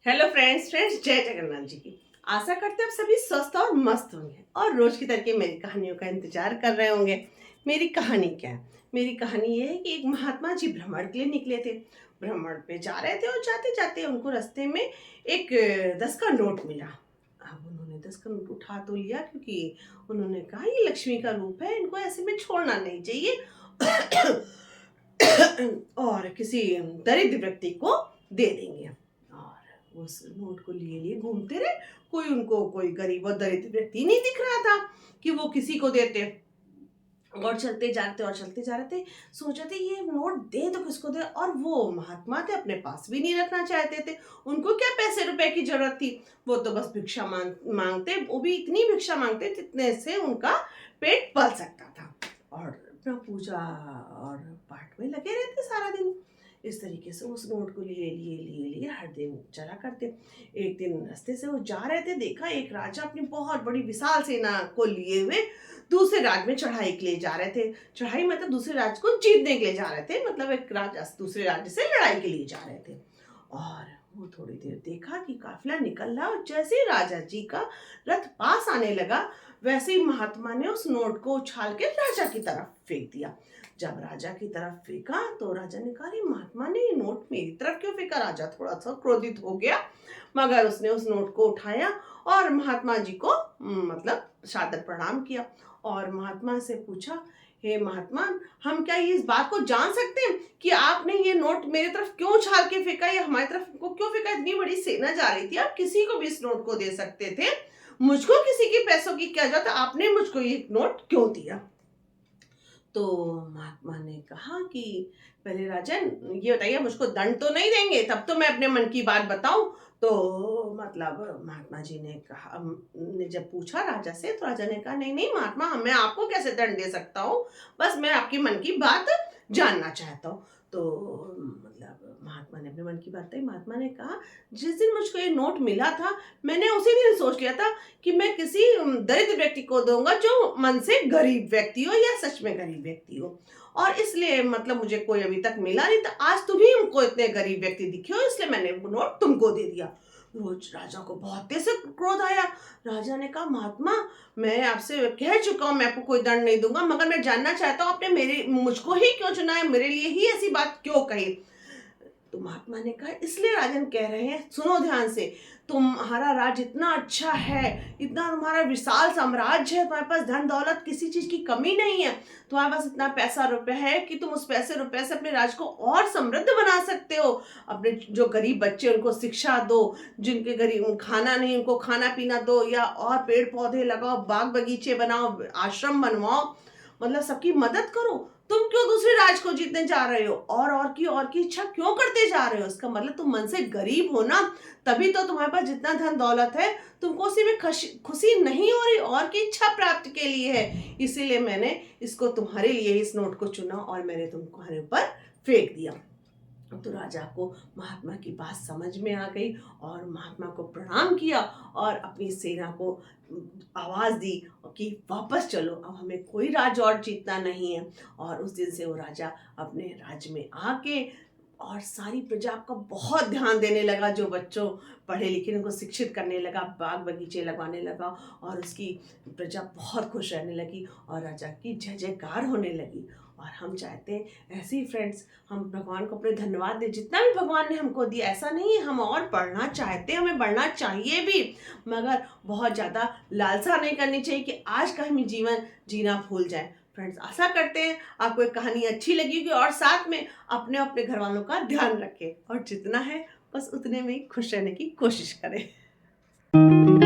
Hello friends जय जगन्नाथ जी की। आशा करते हैं आप सभी स्वस्थ और मस्त होंगे और रोज की तरह मेरी कहानियों का इंतजार कर रहे होंगे। मेरी कहानी क्या है? मेरी कहानी ये है कि एक महात्मा जी भ्रमण के लिए निकले थे। भ्रमण पे जा रहे थे और जाते जाते उनको रास्ते में एक 10 का नोट मिला। अब उन्होंने 10 का नोट उठा तो लिया, क्योंकि उन्होंने कहा ये लक्ष्मी का रूप है, इनको ऐसे में छोड़ना नहीं चाहिए और किसी दरिद्र व्यक्ति को दे देंगे। और उस नोट को लिए लिए घूमते रहे। कोई गरीब और दरिद्र व्यक्ति नहीं दिख रहा था कि वो किसी को देते। और चलते जा रहे थे। सोच रहे थे ये नोट दे तो किसको दे, और वो महात्मा थे, अपने पास भी नहीं रखना चाहते थे। उनको क्या पैसे रुपए की जरूरत थी, वो तो बस भिक्षा मांगते, वो भी इतनी भिक्षा मांगते जितने से उनका पेट पल सकता था। और अपना पूजा और पाठ में लगे रहते सारा दिन। इस तरीके से उस नोट को लिए लिए लिए लिए हर दिन चला करते। एक दिन रास्ते से वो जा रहे थे, देखा एक राजा अपनी बहुत बड़ी विशाल सेना को लिए हुए दूसरे राज्य में चढ़ाई के लिए जा रहे थे। चढ़ाई मतलब दूसरे राज्य को जीतने के लिए जा रहे थे, मतलब एक राज्य दूसरे राज्य से लड़ाई के लिए जा रहे थे। और वो थोड़ी देर देखा कि काफिला निकल रहा, और जैसे ही राजा जी का रथ पास आने लगा, वैसे ही महात्मा ने उस नोट को उछाल के राजा की तरफ फेंक दिया। जब राजा की तरफ फेंका तो राजा ने कहा, महात्मा ने ये नोट मेरी तरफ क्यों फेंका? राजा थोड़ा सा क्रोधित हो गया, मगर उसने उस नोट को उठाया और महात्मा जी को मतलब सादर प्रणाम किया। और महात्मा से पूछा, हे महात्मा, हम क्या ये इस बात को जान सकते हैं कि आपने ये नोट मेरी तरफ क्यों उछाल के फेंका, या हमारी तरफ को क्यों फेंका? इतनी बड़ी सेना जा रही थी, आप किसी को भी इस नोट को दे सकते थे, मुझको किसी के पैसों की क्या जरूरत, आपने मुझको ये नोट क्यों दिया? तो महात्मा ने कहा कि पहले राजन ये बताइए, मुझको दंड तो नहीं देंगे, तब तो मैं अपने मन की बात बताऊं। तो मतलब महात्मा जी ने कहा, ने जब पूछा राजा से, तो राजा ने कहा, नहीं नहीं महात्मा, मैं आपको कैसे दंड दे सकता हूँ, बस मैं आपकी मन की बात जानना चाहता हूँ। तो मतलब महात्मा ने अपने मन की बात बताई। महात्मा ने कहा, जिस दिन मुझको ये नोट मिला था, मैंने उसी दिन सोच लिया था कि मैं किसी दरिद्र व्यक्ति को दूंगा जो मन से गरीब व्यक्ति हो, या सच में गरीब व्यक्ति हो। और इसलिए मतलब मुझे कोई अभी तक मिला नहीं था, आज तुम ही हमको इतने गरीब व्यक्ति दिखे हो, इसलिए मैंने वो नोट तुमको दे दिया। रोज राजा को बहुत तेज से क्रोध आया। राजा ने कहा, महात्मा, मैं आपसे कह चुका हूँ मैं आपको कोई दंड नहीं दूंगा, मगर मैं जानना चाहता हूँ आपने मेरे मुझको ही क्यों चुना है, मेरे लिए ही ऐसी बात क्यों कही? तो महात्मा ने कहा, इसलिए राजन कह रहे हैं, सुनो ध्यान से, तुम्हारा राज्य इतना अच्छा है, इतना तुम्हारा विशाल साम्राज्य है, तुम्हारे पास धन दौलत किसी चीज की कमी नहीं है, तुम्हारे पास इतना पैसा रुपए है कि तुम उस पैसे रुपए से अपने राज्य को और समृद्ध बना सकते हो। अपने जो गरीब बच्चे उनको शिक्षा दो, जिनके गरीब खाना नहीं उनको खाना पीना दो, या और पेड़ पौधे लगाओ, बाग बगीचे बनाओ, आश्रम बनवाओ, मतलब सबकी मदद करो। तुम क्यों दूसरे राज को जीतने जा रहे हो, और की इच्छा क्यों करते जा रहे हो? इसका मतलब तुम मन से गरीब हो ना, तभी तो तुम्हारे पास जितना धन दौलत है, तुमको उसी में खुशी नहीं हो रही, और की इच्छा प्राप्त के लिए है। इसीलिए मैंने इसको तुम्हारे लिए इस नोट को चुना और मैंने तुम्हारे ऊपर फेंक दिया। तो राजा को महात्मा की बात समझ में आ गई, और महात्मा को प्रणाम किया और अपनी सेना को आवाज दी कि वापस चलो, अब हमें कोई राज्य और जीतना नहीं है। और उस दिन से वो राजा अपने राज्य में आके और सारी प्रजा का बहुत ध्यान देने लगा, जो बच्चों पढ़े लिखे उनको शिक्षित करने लगा, बाग बगीचे लगवाने लगा, और उसकी प्रजा बहुत खुश रहने लगी और राजा की जय जयकार होने लगी। और हम चाहते हैं ऐसे ही फ्रेंड्स, हम भगवान को अपने धन्यवाद दें, जितना भी भगवान ने हमको दिया। ऐसा नहीं है, हम और पढ़ना चाहते हैं, हमें बढ़ना चाहिए भी, मगर बहुत ज़्यादा लालसा नहीं करनी चाहिए कि आज का हम जीवन जीना भूल जाए। फ्रेंड्स, आशा करते हैं आपको एक कहानी अच्छी लगी होगी, और साथ में अपने अपने घर वालों का ध्यान रखें, और जितना है बस उतने में ही खुश रहने की कोशिश करें।